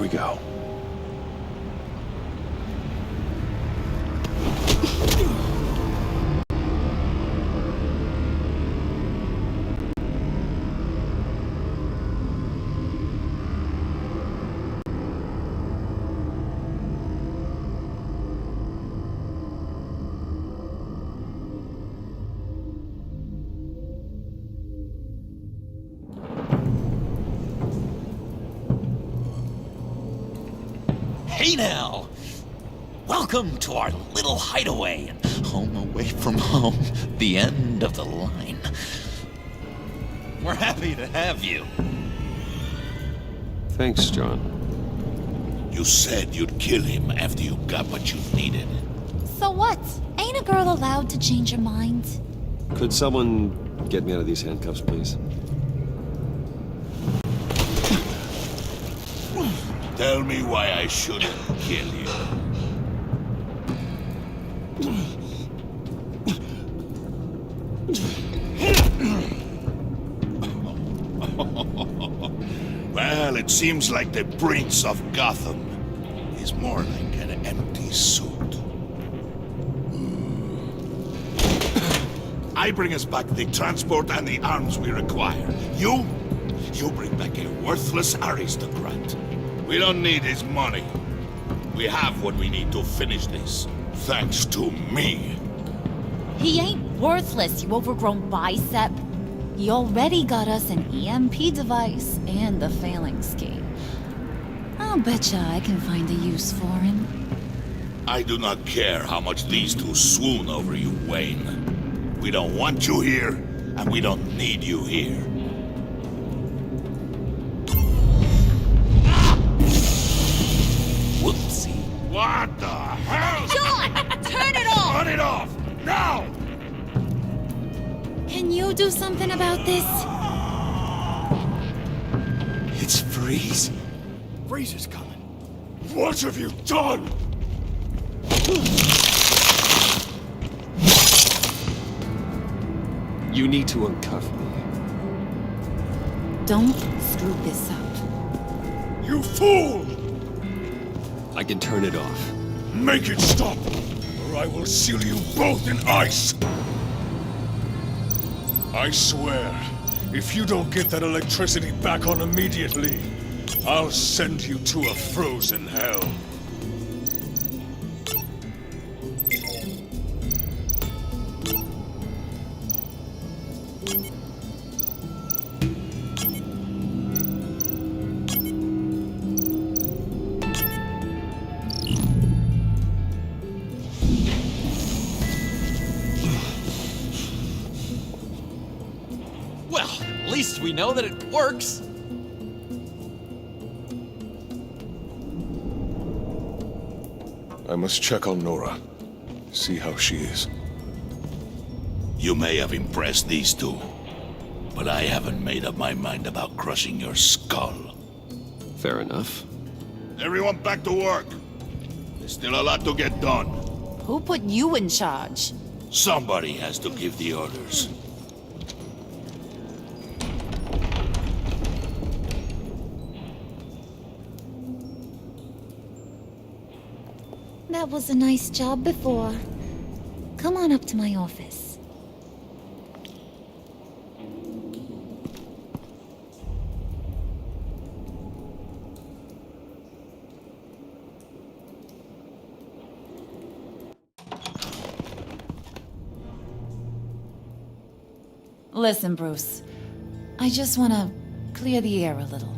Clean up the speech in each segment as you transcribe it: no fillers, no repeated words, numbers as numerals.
we go. Hey now! Welcome to our little hideaway and home away from home, the end of the line. We're happy to have you. Thanks, John. You said you'd kill him after you got what you needed. So what? Ain't a girl allowed to change her mind? Could someone get me out of these handcuffs, please? Tell me why I shouldn't kill you. Well, it seems like the Prince of Gotham is more like an empty suit. I bring us back the transport and the arms we require. You bring back a worthless aristocrat. We don't need his money. We have what we need to finish this, thanks to me. He ain't worthless, you overgrown bicep. He already got us an EMP device and the phalanx key. I'll betcha I can find a use for him. I do not care how much these two swoon over you, Wayne. We don't want you here, and we don't need you here. Whoopsie. What the hell? John! Turn it off! Turn it off! Now! Can you do something about this? It's Freeze. Freeze is coming. What have you done? You need to uncuff me. Don't screw this up. You fool! I can turn it off. Make it stop, or I will seal you both in ice! I swear, if you don't get that electricity back on immediately, I'll send you to a frozen hell. Well, at least we know that it works. I must check on Nora. See how she is. You may have impressed these two, but I haven't made up my mind about crushing your skull. Fair enough. Everyone back to work. There's still a lot to get done. Who put you in charge? Somebody has to give the orders. That was a nice job before. Come on up to my office. Listen, Bruce. I just want to clear the air a little.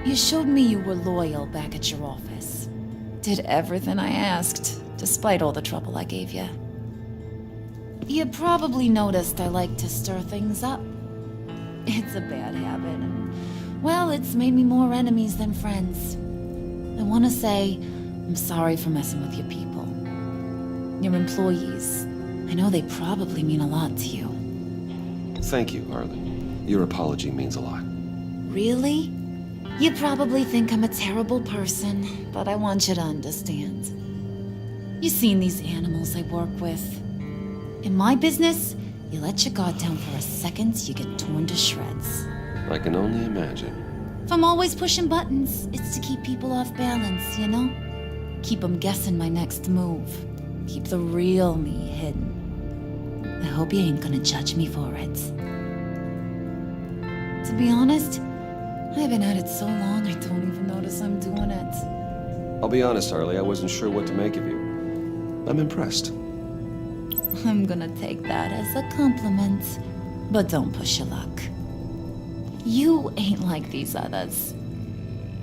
You showed me you were loyal back at your office. Did everything I asked, despite all the trouble I gave you. You probably noticed I like to stir things up. It's a bad habit, and, well, it's made me more enemies than friends. I want to say I'm sorry for messing with your people. Your employees. I know they probably mean a lot to you. Thank you, Arlen. Your apology means a lot. Really? You probably think I'm a terrible person, but I want you to understand. You've seen these animals I work with. In my business, you let your guard down for a second, you get torn to shreds. I can only imagine. If I'm always pushing buttons, it's to keep people off balance, you know? Keep them guessing my next move. Keep the real me hidden. I hope you ain't gonna judge me for it. To be honest, I've been at it so long I don't even notice I'm doing it. I'll be honest, Harley, I wasn't sure what to make of you. I'm impressed. I'm gonna take that as a compliment, but don't push your luck. You ain't like these others.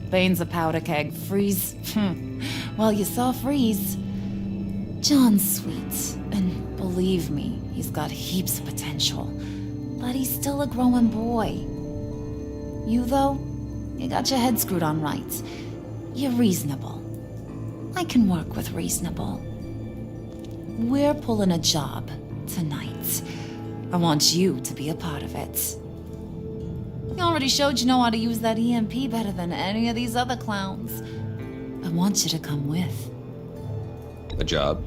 Bane's a powder keg, Freeze. Well, you saw Freeze. John's sweet, and believe me, he's got heaps of potential. But he's still a growing boy. You, though, you got your head screwed on right. You're reasonable. I can work with reasonable. We're pulling a job tonight. I want you to be a part of it. You already showed you know how to use that EMP better than any of these other clowns. I want you to come with. A job?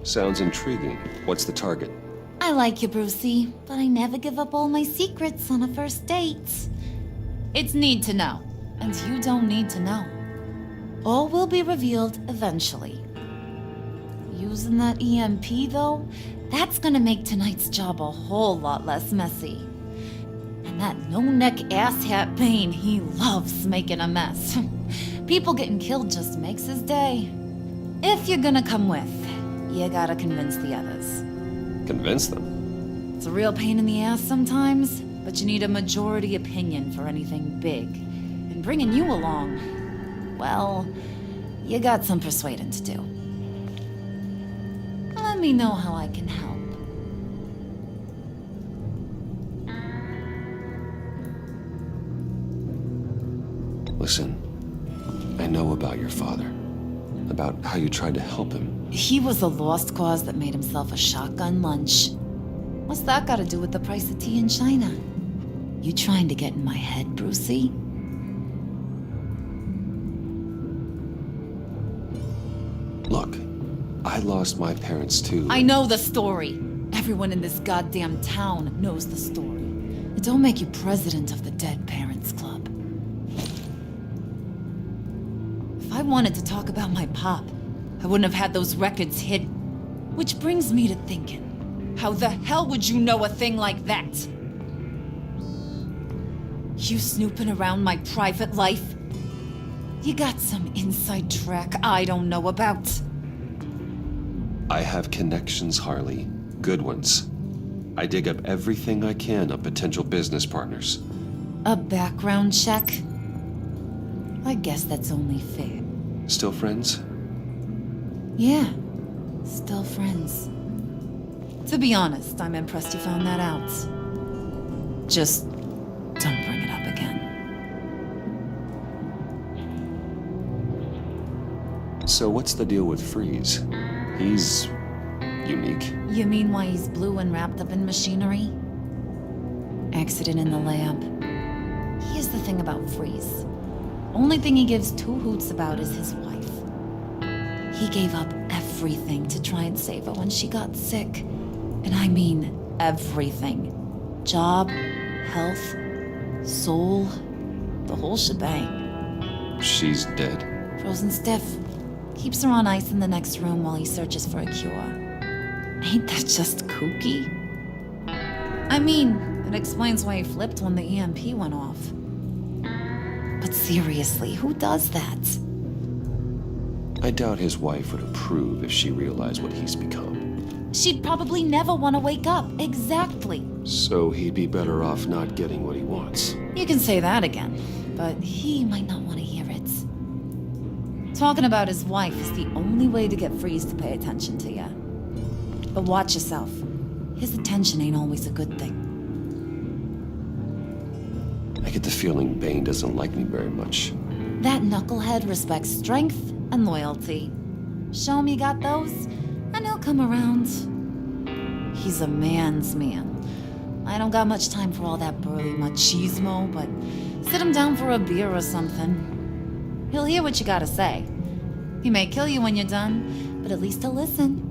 Sounds intriguing. What's the target? I like you, Brucey, but I never give up all my secrets on a first date. It's need to know, and you don't need to know. All will be revealed eventually. Using that EMP, though, that's gonna make tonight's job a whole lot less messy. And that no-neck asshat Bane, he loves making a mess. People getting killed just makes his day. If you're gonna come with, you gotta convince the others. Convince them? It's a real pain in the ass sometimes, but you need a majority opinion for anything big. And bringing you along, well, you got some persuading to do. Let me know how I can help. Listen, I know about your father. About how you tried to help him. He was a lost cause that made himself a shotgun lunch. What's that got to do with the price of tea in China? You trying to get in my head, Brucey? Look, I lost my parents too. I know the story. Everyone in this goddamn town knows the story. It don't make you president of the Dead Parents Club. If I wanted to talk about my pop, I wouldn't have had those records hidden. Which brings me to thinking, how the hell would you know a thing like that? You snooping around my private life? You got some inside track I don't know about. I have connections, Harley. Good ones. I dig up everything I can on potential business partners. A background check? I guess that's only fair. Still friends? Yeah, still friends. To be honest, I'm impressed you found that out. Just don't bring it up again. So what's the deal with Freeze? He's unique. You mean why he's blue and wrapped up in machinery? Accident in the lab. Here's the thing about Freeze. Only thing he gives two hoots about is his wife. He gave up everything to try and save her when she got sick. And I mean everything. Job, health, soul, the whole shebang. She's dead. Frozen stiff. Keeps her on ice in the next room while he searches for a cure. Ain't that just kooky? I mean, it explains why he flipped when the EMP went off. But seriously, who does that? I doubt his wife would approve if she realized what he's become. She'd probably never want to wake up. Exactly. So he'd be better off not getting what he wants. You can say that again, but he might not want to hear it. Talking about his wife is the only way to get Freeze to pay attention to you. But watch yourself. His attention ain't always a good thing. I get the feeling Bane doesn't like me very much. That knucklehead respects strength and loyalty. Show him you got those, and he'll come around. He's a man's man. I don't got much time for all that burly machismo, but sit him down for a beer or something. He'll hear what you gotta say. He may kill you when you're done, but at least he'll listen.